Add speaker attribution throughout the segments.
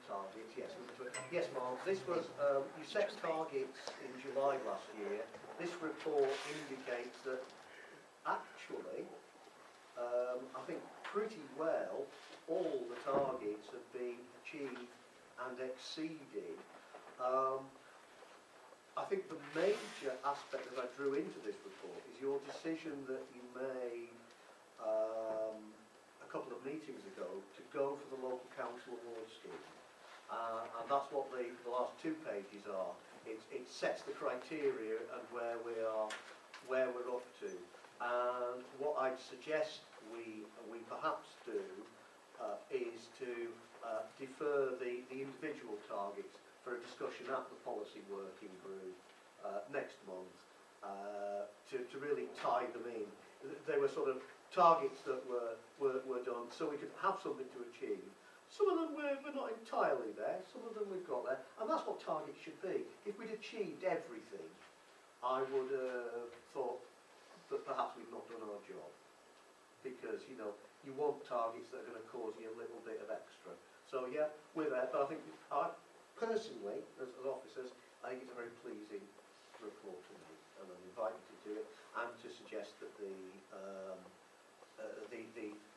Speaker 1: targets, yes. Yes, Mark, this was, you set targets in July last year. This report indicates that actually, I think pretty well, all the targets have been achieved and exceeded. I think the major aspect that I drew into this report is your decision that you made a couple of meetings ago to go for the local council award scheme. And that's what the last 2 pages are. It sets the criteria and where we're up to. And what I'd suggest we perhaps do is to defer the individual targets for a discussion at the policy working group next month to really tie them in. They were sort of targets that were done so we could have something to achieve. Some of them we're not entirely there, some of them we've got there, and that's what targets should be. If we'd achieved everything, I would have thought that perhaps we've not done our job. Because, you know, you want targets that are going to cause you a little bit of extra. So yeah, we're there, but I think, personally, as officers, I think it's a very pleasing report to me, and I invite you to do it, and to suggest that the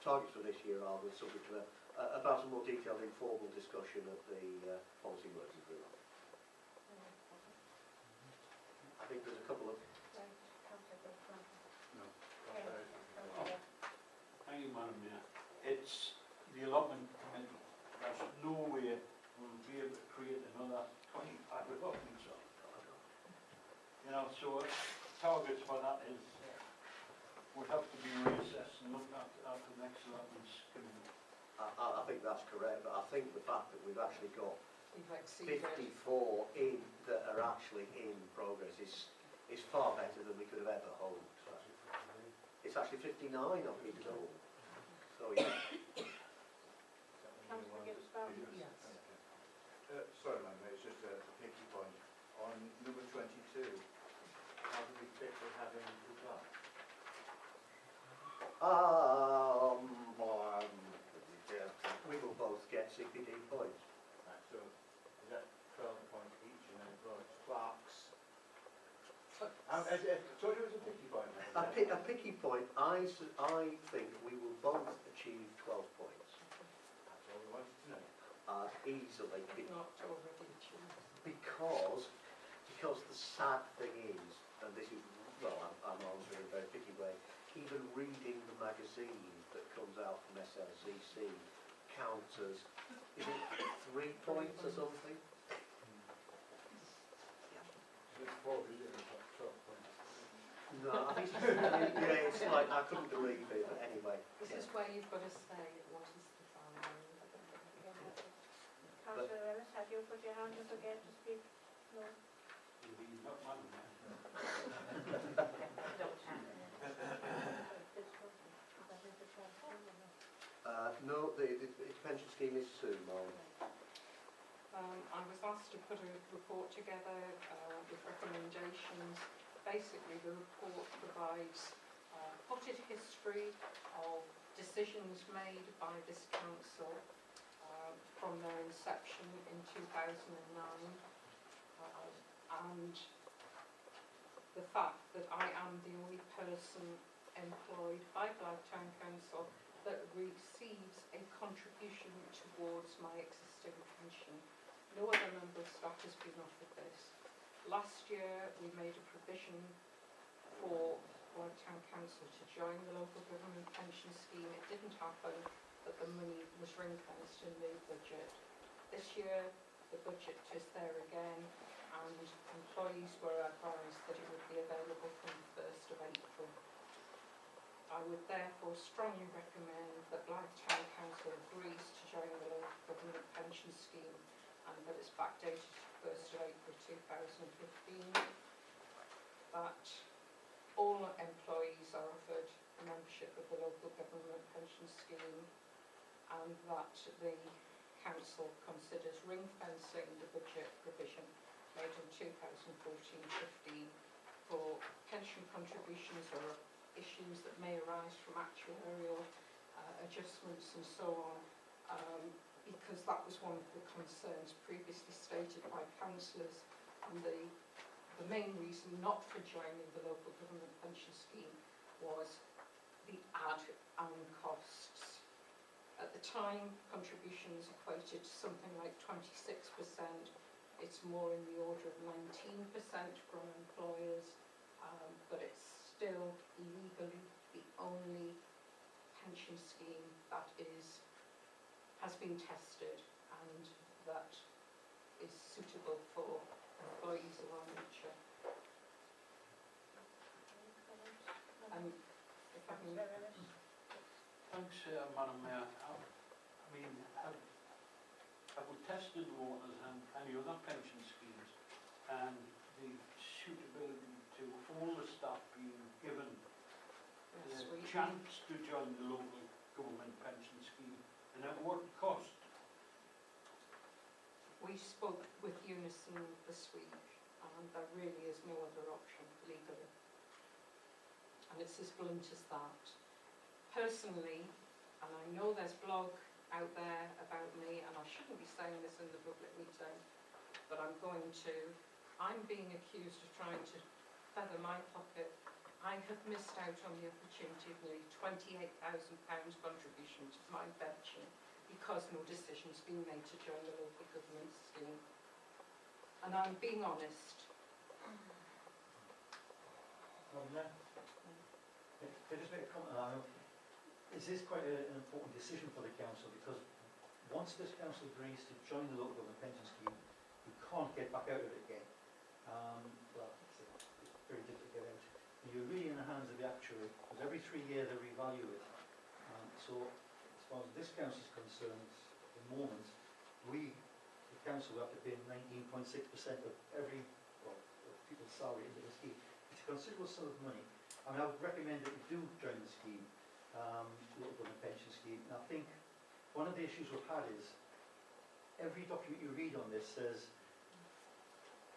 Speaker 1: targets for this year are subject to about a more detailed informal discussion at the policy working group. I think there's a couple of...
Speaker 2: No. Thank you, Madam Mayor. It's the allotment committee. There's no way we'll be able to create another 25 allotments. You know, so targets for that is would have to be reassessed and looked at after the next allotments committee.
Speaker 1: I think that's correct, but I think the fact that we've actually got 54 in that are actually in progress is far better than we could have ever hoped. It's actually 59, I've been told. So yeah.
Speaker 3: Yes.
Speaker 4: Sorry, man, it's just a picky point. On number 22, how do we fit with having the club?
Speaker 1: We will both get CPD points.
Speaker 4: Right, so is that 12 points each, and then clerks? So it was a picky point.
Speaker 1: A picky point. I think we will both achieve 12 points.
Speaker 4: That's all we wanted to know.
Speaker 1: Easily.
Speaker 3: Not already achieved.
Speaker 1: Because the sad thing is, and this is, well, I'm answering in a very picky way, even reading the magazine that comes out from SLCC counts as, is it 3 points or something? No, I think yeah, it's like, I couldn't believe it, but anyway.
Speaker 3: This is where you've got to say what is the final.
Speaker 5: Councillor Ellis, have you put your hand up again to speak? No.
Speaker 2: Not Madam Mayor.
Speaker 1: No, the pension scheme is soon, Mark.
Speaker 3: I was asked to put a report together with recommendations. Basically, the report provides potted history of decisions made by this council from their inception in 2009, and the fact that I am the only person employed by Blythe Town Council that receives a contribution towards my existing pension. No other member of staff has been offered this. Last year we made a provision for Blythe Town Council to join the local government pension scheme. It didn't happen, but the money was ring-fenced in the budget. This year the budget is there again, and employees were advised that it would be available from the 1st of April. I would therefore strongly recommend that Blythe Town Council agrees to join the local government pension scheme, and that it's backdated to 1st of April 2015. That all employees are offered membership of the local government pension scheme, and that the council considers ring-fencing the budget provision made in 2014-15 for pension contributions or issues that may arise from actuarial adjustments and so on, because that was one of the concerns previously stated by councillors, and the main reason not for joining the local government pension scheme was the add-on costs. At the time, contributions equated to something like 26%. It's more in the order of 19% from employers, but it's still legally the only pension scheme that has been tested and that is suitable for employees of our nature. If I can,
Speaker 2: Thanks, Madam Mayor. I mean, have we tested the waters and any other pension schemes and the suitability to all the staff being given
Speaker 3: yes,
Speaker 2: the chance to join the local government pension scheme, and at what cost?
Speaker 3: we spoke with Unison this week, and there really is no other option legally. And it's as blunt as that. Personally, and I know there's blog out there about me, and I shouldn't be saying this in the public meeting, but I'm being accused of trying to feather my pocket. I have missed out on the opportunity of nearly £28,000 contribution to my pension because no decision's been made to join the local government scheme. And I'm being honest.
Speaker 6: Can I just make a comment on that? This is quite an important decision for the council, because once this council agrees to join the local government pension scheme, you can't get back out of it again. Well, it's very difficult to get out. And you're really in the hands of the actuary, because every 3 years they revalue it. So as far as this council is concerned, at the moment, the council, have to pay 19.6% of of people's salary into the scheme. It's a considerable sum of money. I mean, I would recommend that you do join the scheme, local government pension scheme. And I think one of the issues we've had is every document you read on this says,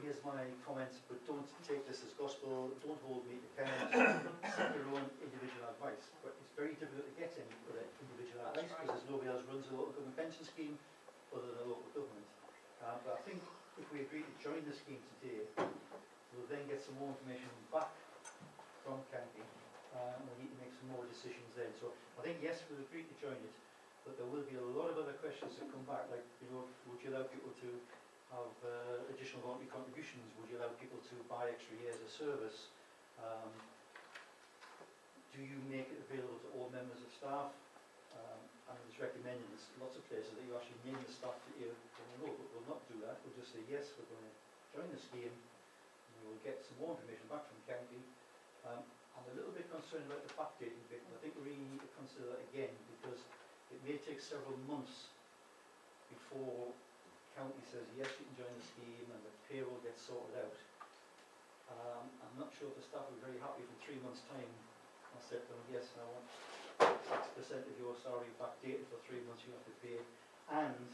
Speaker 6: here's my comments, but don't take this as gospel, don't hold me to account, set your own individual advice. But it's very difficult to get any other individual advice, because there's nobody else runs a local government pension scheme other than a local government. But I think if we agree to join the scheme today, we'll then get some more information back from county, and we need to make some more decisions then. So I think, yes, we'll agree to join it, but there will be a lot of other questions that come back, like, would you allow people to have additional voluntary contributions? Would you allow people to buy extra years of service? Do you make it available to all members of staff? And it's recommended in lots of places that you actually name the staff that you know, but we'll not do that. We'll just say, yes, we're going to join the scheme, and we will get some more information back from county. I'm a little bit concerned about the backdating bit, and I think we really need to consider that again, because it may take several months before county says, yes, you can join the scheme, and the payroll gets sorted out. I'm not sure if the staff are very happy from 3 months' time. I said to them, yes, I want 6% of your salary backdated for 3 months you have to pay, and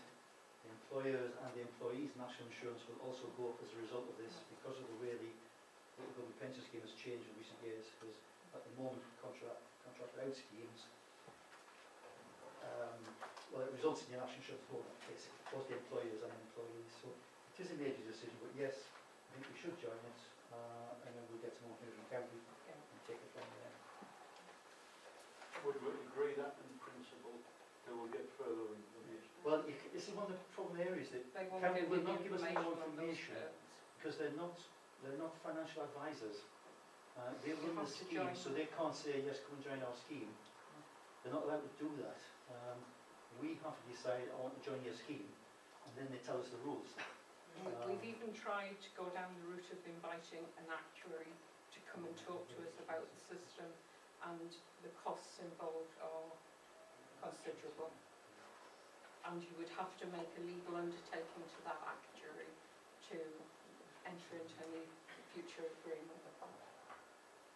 Speaker 6: the employers and the employees' national insurance will also go up as a result of this, because of the way the local government pension scheme has changed in recent years. Because at the moment, contract out schemes, well, it results in your national insurance going up, basically, both the employers and employees. So it is a major decision, but yes, I think we should join it, and then we'll get some more information from county and take it from there.
Speaker 2: Would we agree that in principle, till we get further information?
Speaker 6: Well, this is one of the problem areas that
Speaker 3: They won't
Speaker 6: county
Speaker 3: give
Speaker 6: will
Speaker 3: you
Speaker 6: not give us any more
Speaker 3: on those
Speaker 6: information,
Speaker 3: terms.
Speaker 6: because they're not financial advisors. They run the
Speaker 3: have to
Speaker 6: scheme,
Speaker 3: join.
Speaker 6: so they can't say, yes, come and join our scheme. They're not allowed to do that. We have to decide, I want to join your scheme, and then they tell us the rules.
Speaker 3: We've even tried to go down the route of inviting an actuary to come and talk to us about the system, and the costs involved are considerable. And you would have to make a legal undertaking to that actuary to enter into any future agreement with that.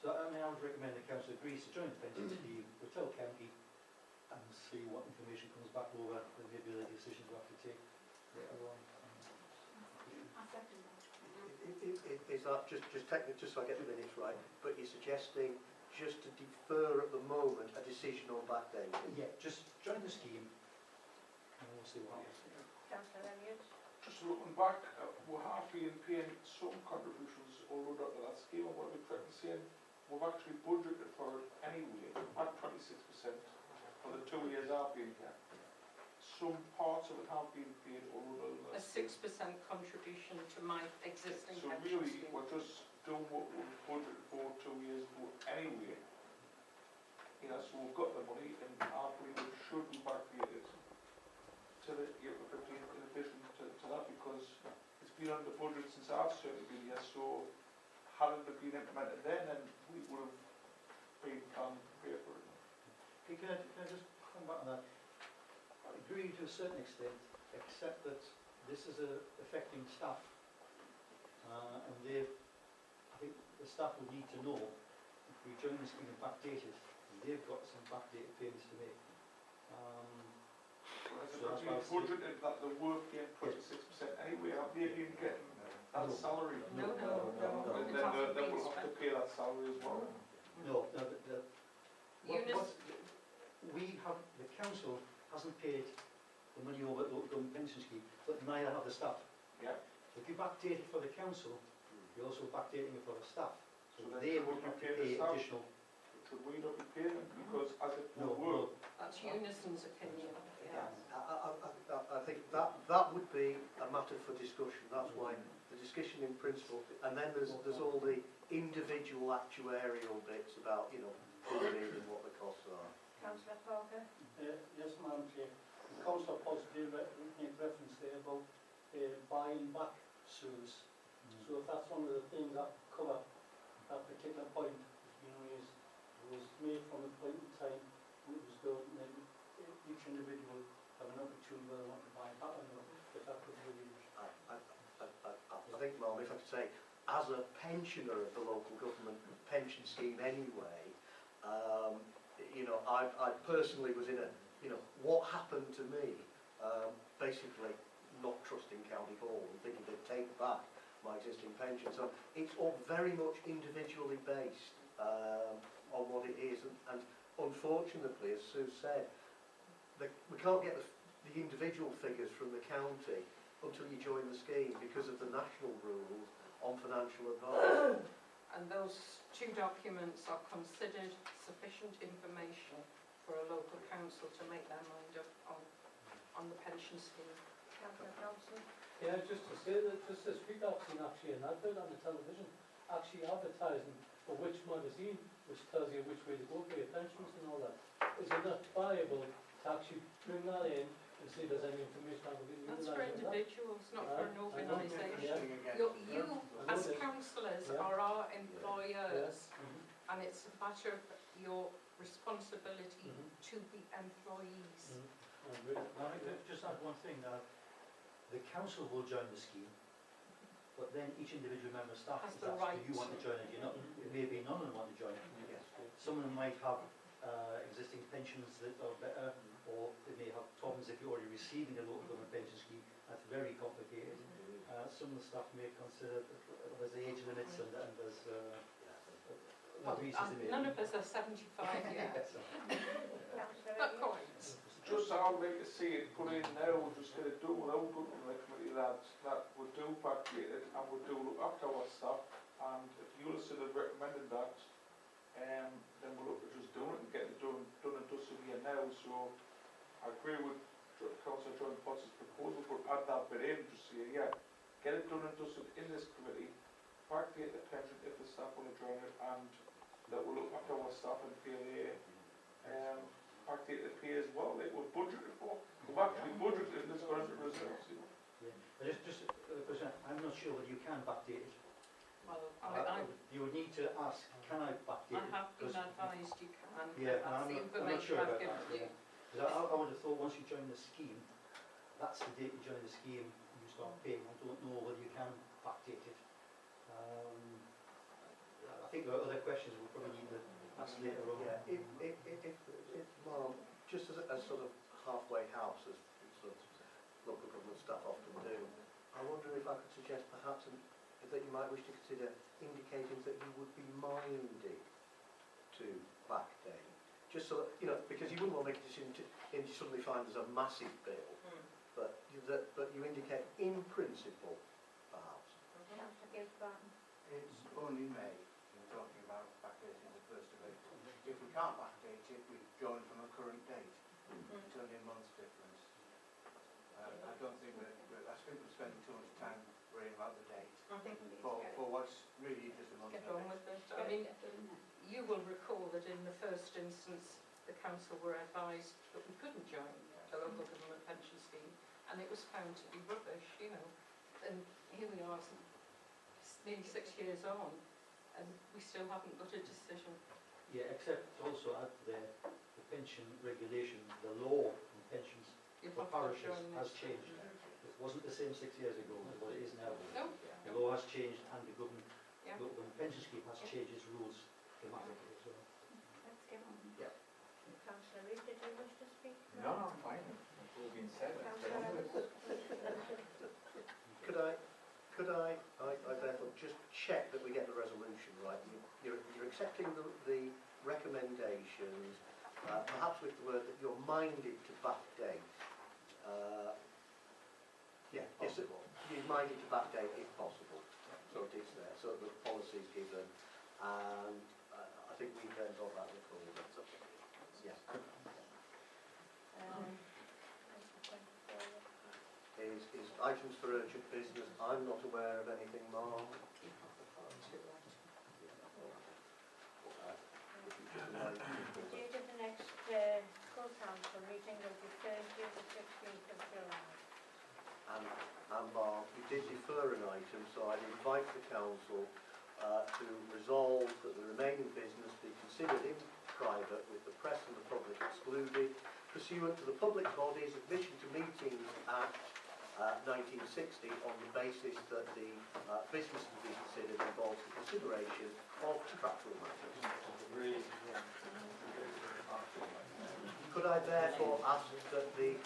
Speaker 6: So I mean, I would recommend the council agrees to join the pension scheme, we'll tell county, and see what information comes back over, and maybe the decisions we have to take later on.
Speaker 5: I second that.
Speaker 1: Is that just technically, just so I get the minutes right, but you're suggesting just to defer at the moment a decision on backdating?
Speaker 6: Yeah, just join the scheme, and we'll see what happens.
Speaker 5: Councillor Elliott.
Speaker 7: Just looking back, we have been paying some contributions all under that scheme, and what we're correct in saying, we've actually budgeted for it anyway, at 26% for the 2 years I've been here. Some parts of it have been paid all under
Speaker 3: A
Speaker 7: that
Speaker 3: 6%
Speaker 7: scheme.
Speaker 3: contribution to my existing
Speaker 7: So
Speaker 3: pension
Speaker 7: really,
Speaker 3: scheme.
Speaker 7: we're just doing what we've budgeted for 2 years ago anyway. You know, so we've got the money, and I believe it should be backdated to the April 15th in addition to that, because it's been under budget since I've certainly been here, so hadn't it been implemented then we would have been planning to pay for it.
Speaker 6: Hey, can I just come back on that? I agree to a certain extent, except that this is affecting staff. And I think the staff would need to know, if we join the scheme and backdate it, they've got some backdated payments to make.
Speaker 7: Has
Speaker 6: So
Speaker 7: it
Speaker 6: that's
Speaker 7: been
Speaker 6: why I say-
Speaker 7: budgeted that they were paying 26% anyway? Have they been getting that
Speaker 6: No.
Speaker 7: salary?
Speaker 3: No.
Speaker 7: And
Speaker 3: It
Speaker 7: then
Speaker 3: hasn't
Speaker 7: they
Speaker 3: been
Speaker 7: will have to
Speaker 3: spent.
Speaker 7: pay that salary as well.
Speaker 6: No, what
Speaker 3: Eunice,
Speaker 6: the council hasn't paid the money over at the local government pension scheme, but neither have the staff.
Speaker 7: Yeah.
Speaker 6: If you backdate it for the council, you're also backdating it for the staff. So
Speaker 7: So then
Speaker 6: they
Speaker 7: should
Speaker 6: would
Speaker 7: we
Speaker 6: have to
Speaker 7: pay the
Speaker 6: pay
Speaker 7: staff?
Speaker 6: additional.
Speaker 7: Should we not be paying them? Because as it
Speaker 6: No,
Speaker 7: will work,
Speaker 3: that's Unison's opinion, yeah.
Speaker 1: I think that would be a matter for discussion. That's why the discussion in principle, and then there's all the individual actuarial bits about, you know, who we need and what the costs are.
Speaker 5: Councillor Parker.
Speaker 8: Yes, Madam Chair. Councillor Potts did make reference there about buying back sewers. So if that's one of the things that cover that particular point, you know, is was made from a point in time when it was built, and then each individual have an opportunity whether they want to buy it back or not, if that could be used.
Speaker 1: I think, Ma'am, if I could say, as a pensioner of the local government pension scheme anyway, you know, I personally was in a, you know, what happened to me, basically not trusting County Hall and thinking they'd take back my existing pension. So it's all very much individually based on what it is, and unfortunately, as Sue said, we can't get the individual figures from the county until you join the scheme because of the national rules on financial advice.
Speaker 3: And those two documents are considered sufficient information for a local council to make their mind up on the pension scheme.
Speaker 5: Councillor Thompson.
Speaker 8: Yeah, just to say that, just this week I've seen actually an advert on the television, actually advertising for which magazine, which tells you which way to go for your pensions and all that. Is it not viable to actually bring that in and see if there's any information that we can
Speaker 3: That's
Speaker 8: utilise
Speaker 3: for
Speaker 8: on that?
Speaker 3: individuals, not for an
Speaker 8: I know.
Speaker 3: organisation.
Speaker 8: Yeah.
Speaker 3: You, as councillors,
Speaker 8: Yeah.
Speaker 3: are our employers,
Speaker 8: Mhm.
Speaker 3: and it's a matter of your responsibility
Speaker 8: Mhm.
Speaker 3: to the employees.
Speaker 8: Mhm. I agree.
Speaker 6: Now, I could just add one thing. The council will join the scheme, but then each individual member of staff
Speaker 3: Has
Speaker 6: is
Speaker 3: the
Speaker 6: asked,
Speaker 3: right
Speaker 6: do you want to join it? It may be none of them want to join it.
Speaker 1: Yes.
Speaker 6: Some of them might have existing pensions that are better, or they may have problems if you're already receiving a local government pension scheme. That's very complicated. Some of the staff may consider that there's age limits and there's reasons they may.
Speaker 3: None of us are 75 yet.
Speaker 5: Councillor
Speaker 3: Not
Speaker 5: Elliott.
Speaker 3: quite.
Speaker 7: just I'd like to see it put in now, we're just going to do without good on the committee that would do backdate it and would do look after our staff, and if Ulison had recommended that, then we'll look at just doing it and getting it done and dusted here now. So I agree with Councillor John Potts' proposal, but add that bit in, just say, yeah, get it done and dusted in this committee, backdate the pension if the staff want to join it, and that will look after our staff and pay their backdate the pay as well, like we're budgeted for. We've actually budgeted in this budget reserves, you know.
Speaker 6: Yeah. Just a question, I'm not sure whether you can backdate it.
Speaker 3: Well, I
Speaker 6: You would need to ask, can I backdate it?
Speaker 3: have been
Speaker 6: 'Cause-
Speaker 3: advised you can.
Speaker 6: Yeah,
Speaker 3: That's the
Speaker 6: I'm not
Speaker 3: information
Speaker 6: sure
Speaker 3: I've
Speaker 6: about
Speaker 3: given
Speaker 6: that.
Speaker 3: you.
Speaker 6: Yeah. 'Cause I would have thought once you join the scheme, that's the date you join the scheme, you start paying. I don't know whether you can backdate it. I think there are other questions we'll probably need to ask later on.
Speaker 1: Yeah, if Mark, just as a sort of halfway house, as sort of local government staff often do, I wonder if I could suggest perhaps that you might wish to consider indicating that you would be minded to backdate. Just so that, you know, because you wouldn't want to make a decision and you suddenly find there's a massive bill. but you indicate in principle, perhaps.
Speaker 5: Councillor Gisborne.
Speaker 4: It's only May, we're talking about backdating the 1st of April. If we can't backdate it, we join from a current date. It's only a month's difference. I don't think I think we're spending too much time worrying about the date.
Speaker 5: I think we need to
Speaker 4: For,
Speaker 5: get it.
Speaker 4: for what's really just a month's
Speaker 3: Get on with it. I mean, you will recall that in the first instance, the council were advised that we couldn't join the local government pension scheme, and it was found to be rubbish, you know. And here we are, nearly 6 years on, and we still haven't got a decision.
Speaker 6: Yeah, except also add the pension regulation, the law on pensions
Speaker 3: You've
Speaker 6: for
Speaker 3: not got to
Speaker 6: parishes
Speaker 3: join
Speaker 6: has
Speaker 3: it.
Speaker 6: changed. It wasn't the same 6 years ago as what it is now.
Speaker 3: No?
Speaker 6: The law has changed and the government,
Speaker 3: Yeah.
Speaker 6: the pension scheme has changed its rules dramatically as well.
Speaker 5: Let's get on.
Speaker 1: Yeah.
Speaker 5: Councillor Reid, did you wish to speak?
Speaker 9: No, I'm fine. It's all been said. Let's get
Speaker 5: Councillor
Speaker 9: on with it.
Speaker 5: Evans.
Speaker 1: Could I therefore just check that we get the resolution right? You're accepting the recommendations, perhaps with the word that you're minded to backdate. Yeah, yes, you're minded to backdate if possible. So it is there, so the policy is given, and I think we've then got that recorded. Yes. Is items for urgent business. I'm not aware of anything, Mark.
Speaker 5: Date of the next full council meeting will be Thursday the 16th of July.
Speaker 1: And Mark, you did defer an item, so I'd invite the council to resolve that the remaining business be considered in private with the press and the public excluded, pursuant to the Public Bodies Admission to Meetings Act 1960, on the basis that the business to be considered involves the consideration of contractual matters. Could I therefore ask that the